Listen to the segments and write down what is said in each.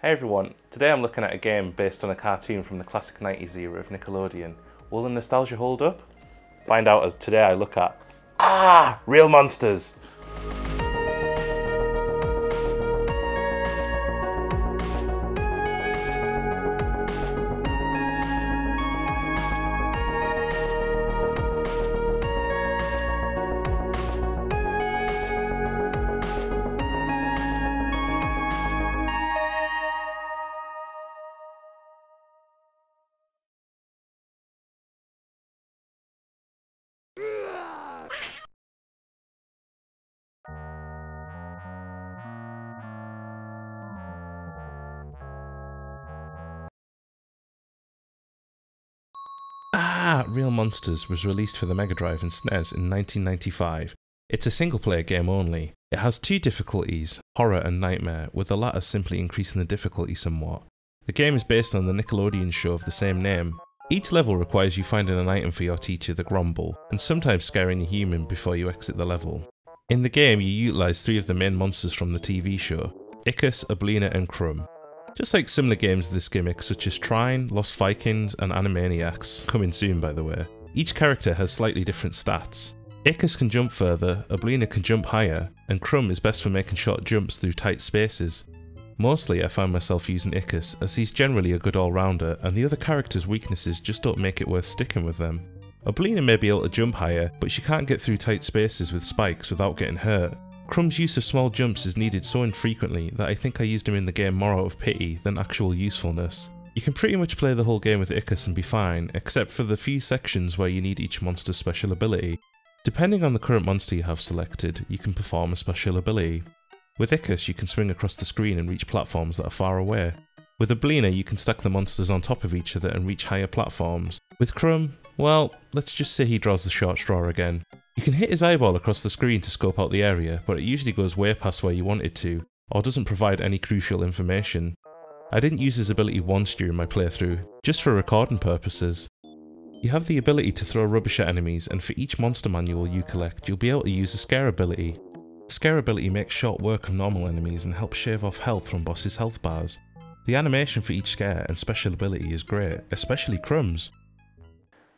Hey everyone, today I'm looking at a game based on a cartoon from the classic 90s era of Nickelodeon. Will the nostalgia hold up? Find out as today I look at Real Monsters! Real Monsters was released for the Mega Drive and SNES in 1995. It's a single-player game only. It has two difficulties, Horror and Nightmare, with the latter simply increasing the difficulty somewhat. The game is based on the Nickelodeon show of the same name. Each level requires you finding an item for your teacher, the Gromble, and sometimes scaring a human before you exit the level. In the game, you utilise three of the main monsters from the TV show, Ickis, Oblina and Crumb. Just like similar games of this gimmick such as Trine, Lost Vikings and Animaniacs, coming soon by the way, each character has slightly different stats. Ickis can jump further, Oblina can jump higher, and Crumb is best for making short jumps through tight spaces. Mostly I find myself using Ickis as he's generally a good all-rounder and the other characters' weaknesses just don't make it worth sticking with them. Oblina may be able to jump higher, but she can't get through tight spaces with spikes without getting hurt. Crumb's use of small jumps is needed so infrequently that I think I used him in the game more out of pity than actual usefulness. You can pretty much play the whole game with Ickis and be fine, except for the few sections where you need each monster's special ability. Depending on the current monster you have selected, you can perform a special ability. With Ickis you can swing across the screen and reach platforms that are far away. With Oblina you can stack the monsters on top of each other and reach higher platforms. With Crumb, well, let's just say he draws the short straw again. You can hit his eyeball across the screen to scope out the area, but it usually goes way past where you want it to, or doesn't provide any crucial information. I didn't use his ability once during my playthrough, just for recording purposes. You have the ability to throw rubbish at enemies, and for each monster manual you collect, you'll be able to use the Scare ability. The Scare ability makes short work of normal enemies and helps shave off health from bosses' health bars. The animation for each scare and special ability is great, especially Crumb's.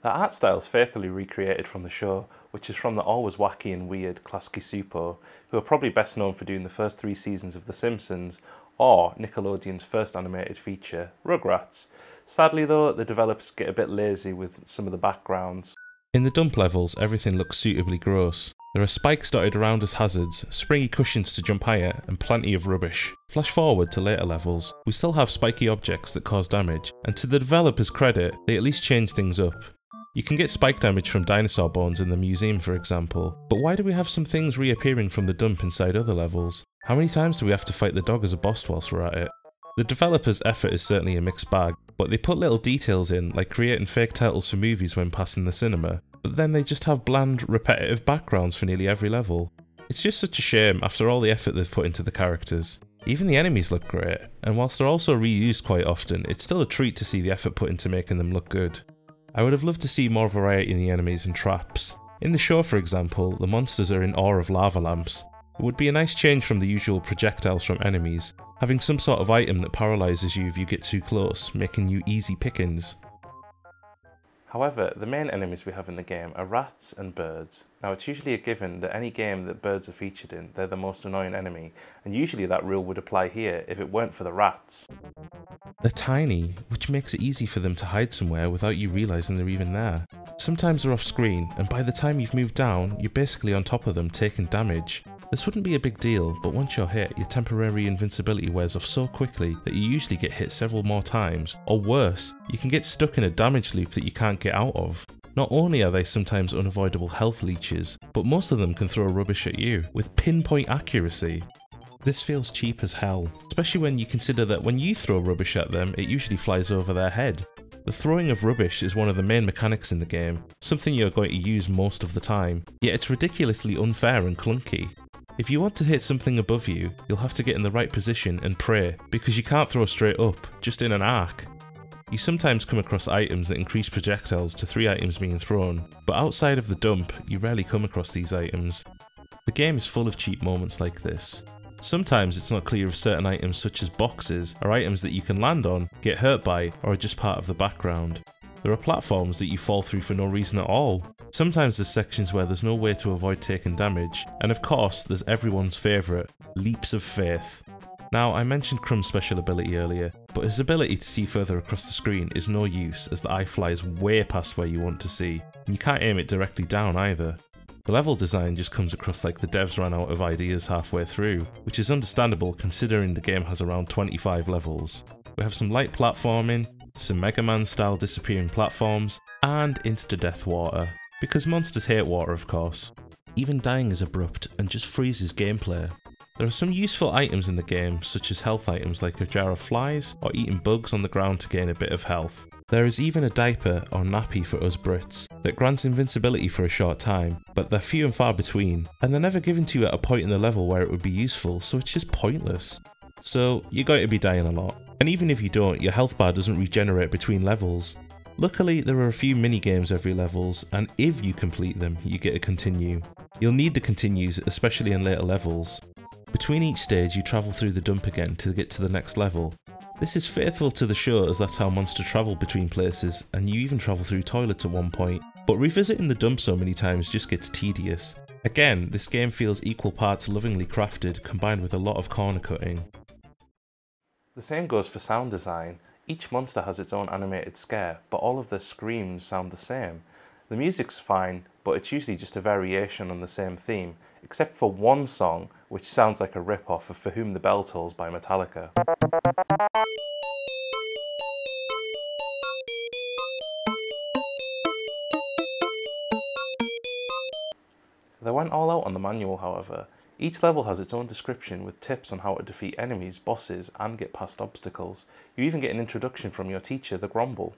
The art style is faithfully recreated from the show, which is from the always wacky and weird Klasky Csupo, who are probably best known for doing the first 3 seasons of The Simpsons, or Nickelodeon's first animated feature, Rugrats. Sadly though, the developers get a bit lazy with some of the backgrounds. In the dump levels, everything looks suitably gross. There are spikes dotted around as hazards, springy cushions to jump higher, and plenty of rubbish. Flash forward to later levels, we still have spiky objects that cause damage, and to the developers' credit, they at least change things up. You can get spike damage from dinosaur bones in the museum for example, but why do we have some things reappearing from the dump inside other levels? How many times do we have to fight the dog as a boss whilst we're at it? The developers' effort is certainly a mixed bag, but they put little details in, like creating fake titles for movies when passing the cinema, but then they just have bland, repetitive backgrounds for nearly every level. It's just such a shame after all the effort they've put into the characters. Even the enemies look great, and whilst they're also reused quite often, it's still a treat to see the effort put into making them look good. I would have loved to see more variety in the enemies and traps. In the show for example, the monsters are in awe of lava lamps. It would be a nice change from the usual projectiles from enemies, having some sort of item that paralyses you if you get too close, making you easy pickings. However, the main enemies we have in the game are rats and birds. Now it's usually a given that any game that birds are featured in, they're the most annoying enemy, and usually that rule would apply here if it weren't for the rats. They're tiny, which makes it easy for them to hide somewhere without you realising they're even there. Sometimes they're off screen, and by the time you've moved down, you're basically on top of them taking damage. This wouldn't be a big deal, but once you're hit, your temporary invincibility wears off so quickly that you usually get hit several more times, or worse, you can get stuck in a damage loop that you can't get out of. Not only are they sometimes unavoidable health leeches, but most of them can throw rubbish at you, with pinpoint accuracy. This feels cheap as hell, especially when you consider that when you throw rubbish at them, it usually flies over their head. The throwing of rubbish is one of the main mechanics in the game, something you're going to use most of the time, yet it's ridiculously unfair and clunky. If you want to hit something above you, you'll have to get in the right position and pray, because you can't throw straight up, just in an arc. You sometimes come across items that increase projectiles to 3 items being thrown, but outside of the dump, you rarely come across these items. The game is full of cheap moments like this. Sometimes it's not clear if certain items such as boxes are items that you can land on, get hurt by, or are just part of the background. There are platforms that you fall through for no reason at all. Sometimes there's sections where there's no way to avoid taking damage, and of course there's everyone's favourite, Leaps of Faith. Now, I mentioned Crumb's special ability earlier, but his ability to see further across the screen is no use as the eye flies way past where you want to see, and you can't aim it directly down either. The level design just comes across like the devs ran out of ideas halfway through, which is understandable considering the game has around 25 levels. We have some light platforming, some Mega Man style disappearing platforms, and insta-death water, because monsters hate water of course. Even dying is abrupt and just freezes gameplay. There are some useful items in the game, such as health items like a jar of flies or eating bugs on the ground to gain a bit of health. There is even a diaper or nappy for us Brits that grants invincibility for a short time, but they're few and far between, and they're never given to you at a point in the level where it would be useful, so it's just pointless. So you're going to be dying a lot, and even if you don't, your health bar doesn't regenerate between levels. Luckily there are a few mini games every levels, and if you complete them you get a continue. You'll need the continues, especially in later levels. Between each stage you travel through the dump again to get to the next level. This is faithful to the show as that's how monsters travel between places, and you even travel through toilets at one point, but revisiting the dump so many times just gets tedious. Again, this game feels equal parts lovingly crafted combined with a lot of corner cutting. The same goes for sound design. Each monster has its own animated scare, but all of their screams sound the same. The music's fine, but it's usually just a variation on the same theme, except for one song which sounds like a rip-off of For Whom the Bell Tolls by Metallica. They went all out on the manual, however. Each level has its own description with tips on how to defeat enemies, bosses, and get past obstacles. You even get an introduction from your teacher, the Grumble.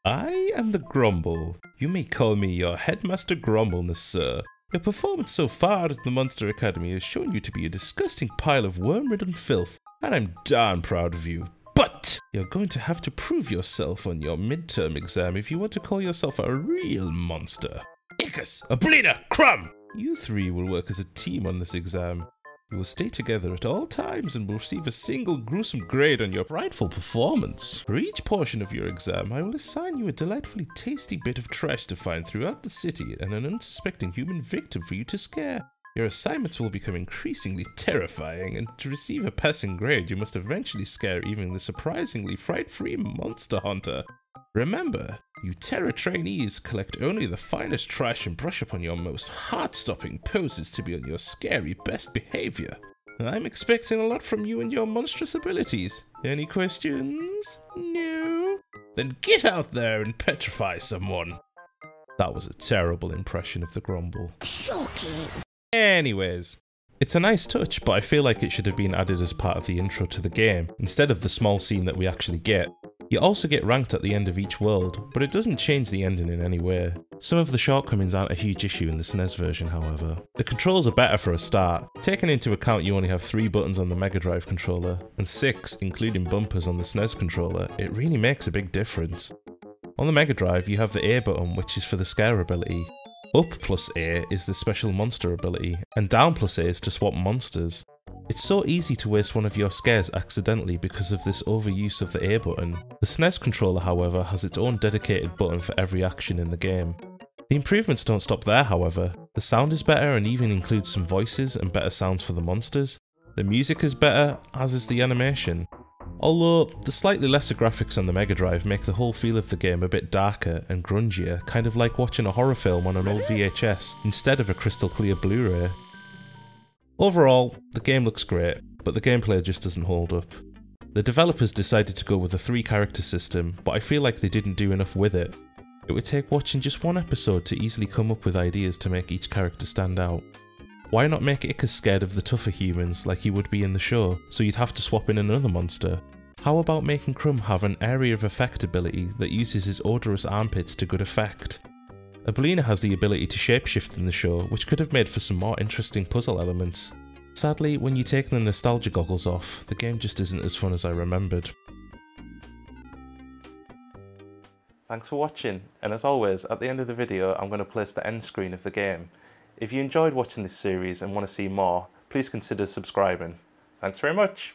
I am the Grumble. You may call me your Headmaster Grumbleness, sir. Your performance so far at the Monster Academy has shown you to be a disgusting pile of worm-ridden filth, and I'm darn proud of you. But you're going to have to prove yourself on your midterm exam if you want to call yourself a real monster. Ickis, Ablina, Crumb! You three will work as a team on this exam. You will stay together at all times and will receive a single gruesome grade on your prideful performance. For each portion of your exam, I will assign you a delightfully tasty bit of trash to find throughout the city and an unsuspecting human victim for you to scare. Your assignments will become increasingly terrifying, and to receive a passing grade, you must eventually scare even the surprisingly fright-free monster hunter. Remember, you Terra trainees collect only the finest trash and brush up on your most heart-stopping poses to be on your scary best behavior. I'm expecting a lot from you and your monstrous abilities. Any questions? No? Then get out there and petrify someone. That was a terrible impression of the Grumble. Shocking. Anyways, it's a nice touch, but I feel like it should have been added as part of the intro to the game, instead of the small scene that we actually get. You also get ranked at the end of each world, but it doesn't change the ending in any way. Some of the shortcomings aren't a huge issue in the SNES version, however. The controls are better for a start. Taking into account you only have 3 buttons on the Mega Drive controller, and 6 including bumpers on the SNES controller, it really makes a big difference. On the Mega Drive you have the A button, which is for the scare ability. Up plus A is the special monster ability, and down plus A is to swap monsters. It's so easy to waste one of your scares accidentally because of this overuse of the A button. The SNES controller, however, has its own dedicated button for every action in the game. The improvements don't stop there, however. The sound is better and even includes some voices and better sounds for the monsters. The music is better, as is the animation. Although, the slightly lesser graphics on the Mega Drive make the whole feel of the game a bit darker and grungier, kind of like watching a horror film on an old VHS instead of a crystal clear Blu-ray. Overall, the game looks great, but the gameplay just doesn't hold up. The developers decided to go with a 3-character system, but I feel like they didn't do enough with it. It would take watching just one episode to easily come up with ideas to make each character stand out. Why not make Ickis scared of the tougher humans like he would be in the show, so you'd have to swap in another monster? How about making Crumb have an area of effect ability that uses his odorous armpits to good effect? Ablina has the ability to shapeshift in the show, which could have made for some more interesting puzzle elements. Sadly, when you take the nostalgia goggles off, the game just isn't as fun as I remembered. Thanks for watching, and as always, at the end of the video I'm going to place the end screen of the game. If you enjoyed watching this series and want to see more, please consider subscribing. Thanks very much.